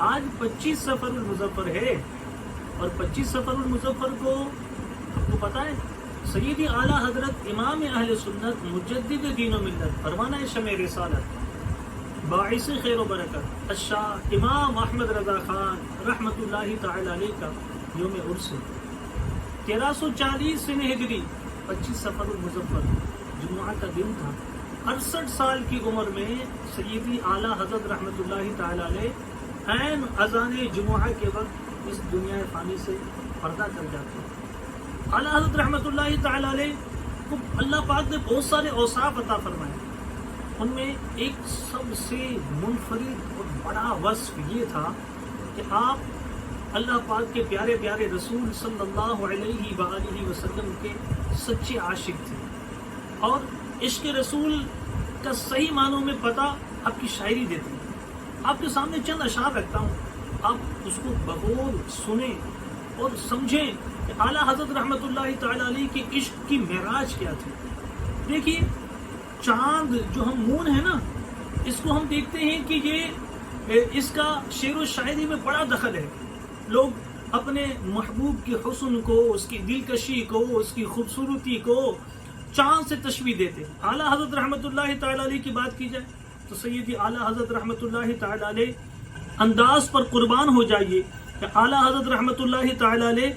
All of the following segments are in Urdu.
آج 25 سفر المظفر ہے، اور 25 سفر المظفر کو آپ کو پتا ہے سیدی اعلیٰ حضرت امام اہل سنت مجدد دین و ملت فرمانہ شمع رسالت باعث خیر و برکت الشاہ امام احمد رضا خان رحمۃ اللہ تعالی علیہ کا یوم عرس 1340 سنہ ہجری 25 سفر المظفر جمعہ کا دن تھا۔ 68 سال کی عمر میں سیدی اعلیٰ حضرت رحمۃ اللہ تعالی علیہ عین اذان جمعہ کے وقت اس دنیا فانی سے پردہ کر جاتے ہیں۔ اعلیٰ حضرت رحمۃ اللہ تعالی علیہ کو اللہ پاک نے بہت سارے اوصاف عطا فرمائے، ان میں ایک سب سے منفرد اور بڑا وصف یہ تھا کہ آپ اللہ پاک کے پیارے پیارے رسول صلی اللہ علیہ وآلہ وسلم کے سچے عاشق تھے، اور عشق رسول کا صحیح معنوں میں پتہ آپ کی شاعری دیتے ہیں۔ آپ کے سامنے چند اشعار رکھتا ہوں، آپ اس کو بغور سنیں اور سمجھیں کہ اعلیٰ حضرت رحمۃ اللہ تعالی علیہ کے عشق کی معراج کیا تھی۔ دیکھیے چاند جو ہم مون ہے نا، اس کو ہم دیکھتے ہیں کہ یہ اس کا شعر و شاعری میں بڑا دخل ہے۔ لوگ اپنے محبوب کے حسن کو، اس کی دلکشی کو، اس کی خوبصورتی کو چاند سے تشبیہ دیتے ہیں۔ اعلیٰ حضرت رحمۃ اللہ تعالی علیہ کی بات کی جائے تو سیدی اعلیٰ حضرت رحمۃ اللہ تعالی علیہ انداز پر قربان ہو جائیے کہ اعلیٰ حضرت رحمۃ اللہ تعالی علیہ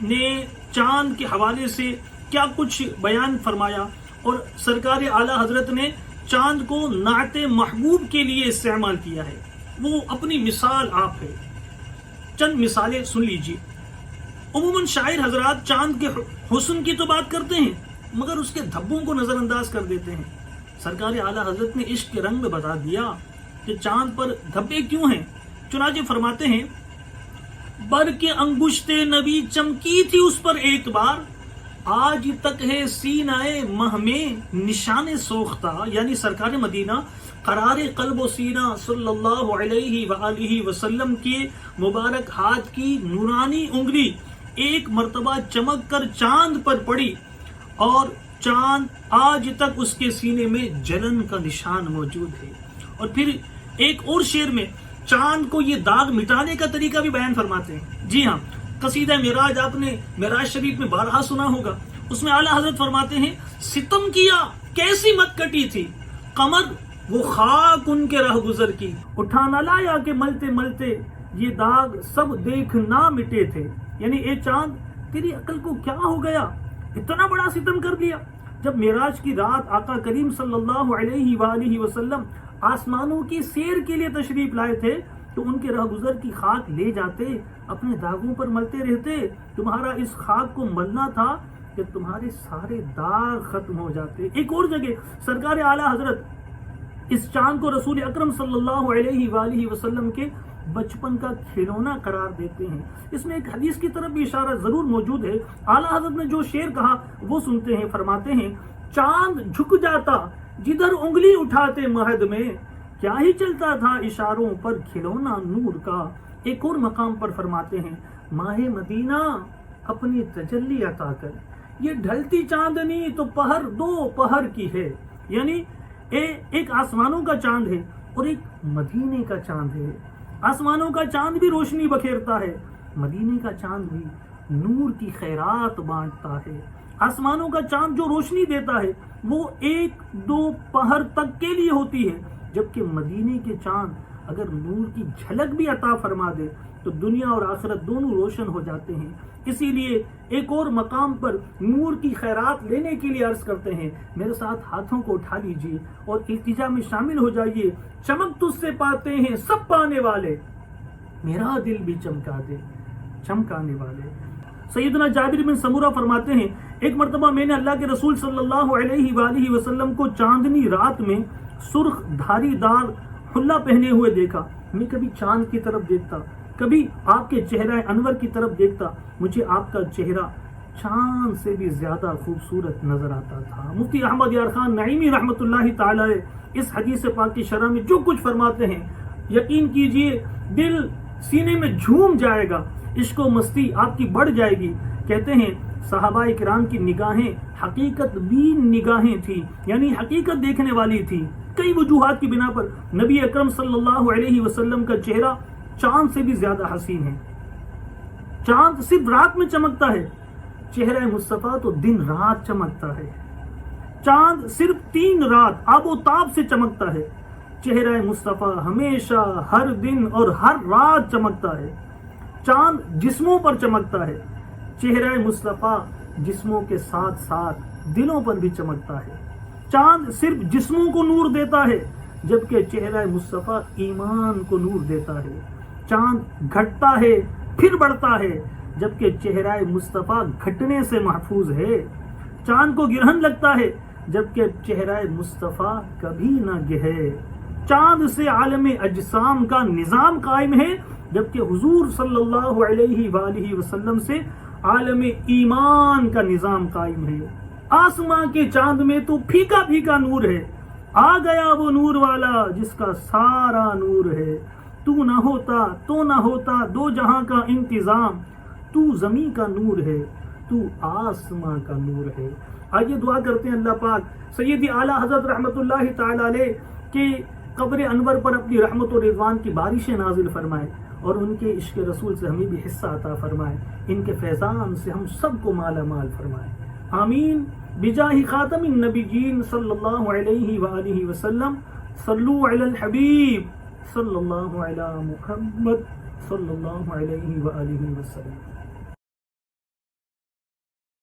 نے چاند کے حوالے سے کیا کچھ بیان فرمایا، اور سرکار اعلیٰ حضرت نے چاند کو نعت محبوب کے لیے استعمال کیا ہے۔ وہ اپنی مثال آپ ہے، چند مثالیں سن لیجیے۔ عموماً شاعر حضرات چاند کے حسن کی تو بات کرتے ہیں مگر اس کے دھبوں کو نظر انداز کر دیتے ہیں۔ سرکار اعلیٰ حضرت نے عشق کے رنگ میں بتا دیا کہ چاند پر دھبے کیوں ہیں، چنانچہ فرماتے ہیں بر کے انگشت نبی چمکی تھی اس پر ایک بار، آج تک ہے سینہ مہ میں نشان سوختہ، یعنی سرکار مدینہ قرار قلب و سینہ صلی اللہ علیہ وآلہ وسلم کے مبارک ہاتھ کی نورانی انگلی ایک مرتبہ چمک کر چاند پر پڑی، اور چاند آج تک اس کے سینے میں جلن کا نشان موجود ہے۔ اور پھر ایک اور شعر میں چاند کو یہ داغ مٹانے کا طریقہ بھی بیان فرماتے ہیں۔ جی ہاں، قصیدہ معراج آپ نے معراج شریف میں بارہا سنا ہوگا، اس میں اعلیٰ حضرت فرماتے ہیں ستم کیا کیسی مت کٹی تھی قمر وہ خاک ان کے رہ گزر کی، اٹھا نہ لایا کہ ملتے ملتے یہ داغ سب دیکھ نہ مٹے تھے، یعنی اے چاند تیری عقل کو کیا ہو گیا، اتنا بڑا ستم کر دیا۔ جب معراج کی رات آقا کریم صلی اللہ علیہ وآلہ وسلم آسمانوں کی سیر کے لیے تشریف لائے تھے تو ان کے رہگزر کی خاک لے جاتے، اپنے داغوں پر ملتے رہتے۔ تمہارا اس خاک کو ملنا تھا کہ تمہارے سارے داغ ختم ہو جاتے۔ ایک اور جگہ سرکار اعلیٰ حضرت اس چاند کو رسول اکرم صلی اللہ علیہ وآلہ وسلم کے بچپن کا کھلونا قرار دیتے ہیں۔ اس میں ایک حدیث کی طرف بھی اشارہ ضرور موجود ہے۔ اعلیٰ حضرت نے جو شعر کہا وہ سنتے ہیں، فرماتے ہیں چاند جھک جاتا جدھر انگلی اٹھاتے مہد میں، کیا ہی چلتا تھا اشاروں پر کھلونا نور کا۔ ایک اور مقام پر فرماتے ہیں ماہ مدینہ اپنی تجلی عطا کر، یہ ڈھلتی چاندنی تو پہر دو پہر کی ہے، یعنی ایک آسمانوں کا چاند ہے اور ایک مدینے کا چاند ہے۔ آسمانوں کا چاند بھی روشنی بکھیرتا ہے، مدینے کا چاند بھی نور کی خیرات بانٹتا ہے۔ آسمانوں کا چاند جو روشنی دیتا ہے وہ ایک دو پہر تک کے لیے ہوتی ہے، جبکہ مدینے کے چاند اگر نور کی جھلک بھی عطا فرما دے تو دنیا اور آخرت دونوں روشن ہو جاتے ہیں۔ اسی لیے ایک اور مقام پر نور کی خیرات لینے کے لیے عرض کرتے ہیں میرے ساتھ ہاتھوں کو اٹھا لیجئے اور التجا میں شامل ہو جائیے، چمک تجھ سے پاتے ہیں سب پانے والے، میرا دل بھی چمکا دے چمکانے والے۔ سیدنا جابر بن سمورہ فرماتے ہیں ایک مرتبہ میں نے اللہ کے رسول صلی اللہ علیہ وآلہ وسلم کو چاندنی رات میں سرخ دھاری دار حلہ پہنے ہوئے دیکھا۔ میں کبھی چاند کی طرف دیکھتا، کبھی آپ کے چہرہ انور کی طرف دیکھتا، مجھے آپ کا چہرہ چاند سے بھی زیادہ خوبصورت نظر آتا تھا۔ مفتی احمد یار خان نعیمی رحمۃ اللہ تعالی اس حدیث پاک کی شرح میں جو کچھ فرماتے ہیں یقین کیجئے دل سینے میں جھوم جائے گا، عشق و مستی آپ کی بڑھ جائے گی۔ کہتے ہیں صحابہ کرام کی نگاہیں حقیقت بین نگاہیں تھی، یعنی حقیقت دیکھنے والی تھی۔ کئی وجوہات کی بنا پر نبی اکرم صلی اللہ علیہ وسلم کا چہرہ چاند سے بھی زیادہ حسین ہے. چاند صرف رات میں چمکتا ہے، چہرہ مصطفیٰ تو دن رات چمکتا ہے. چاند صرف 3 رات آب و تاب سے چمکتا ہے، چہرہ مصطفیٰ ہمیشہ ہر دن اور ہر رات چمکتا ہے. چاند جسموں پر چمکتا ہے، چہرہ مصطفیٰ جسموں کے ساتھ ساتھ دلوں پر بھی چمکتا ہے. چاند صرف جسموں کو نور دیتا ہے، جبکہ چہرہ مصطفیٰ ایمان کو نور دیتا ہے. چاند گھٹتا ہے پھر بڑھتا ہے، جبکہ چہرہ مصطفیٰ گھٹنے سے محفوظ ہے. چاند کو گرہن لگتا ہے، جبکہ چہرہ مصطفیٰ کبھی نہ گرے. چاند سے عالم اجسام کا نظام قائم ہے، جبکہ حضور صلی اللہ علیہ وآلہ وسلم سے عالم ایمان کا نظام قائم ہے. آسمان کے چاند میں تو پھیکا پھیکا نور ہے، آ گیا وہ نور والا جس کا سارا نور ہے. تو نہ ہوتا تو نہ ہوتا دو جہاں کا انتظام، تو زمین کا نور ہے، تو آسمان کا نور ہے. آئیے دعا کرتے ہیں اللہ پاک سیدی اعلیٰ حضرت رحمت اللہ تعالی علیہ کے قبر انور پر اپنی رحمت و رضوان کی بارشیں نازل فرمائے اور ان کے عشق رسول سے ہمیں بھی حصہ عطا فرمائے. ان کے فیضان سے ہم سب کو مالا مال فرمائے. آمین بجاہ خاتم النبیین صلی اللہ علیہ وآلہ وسلم. صلو علی الحبیب صلی اللہ علی محمد صلی اللہ علیہ وآلہ وسلم.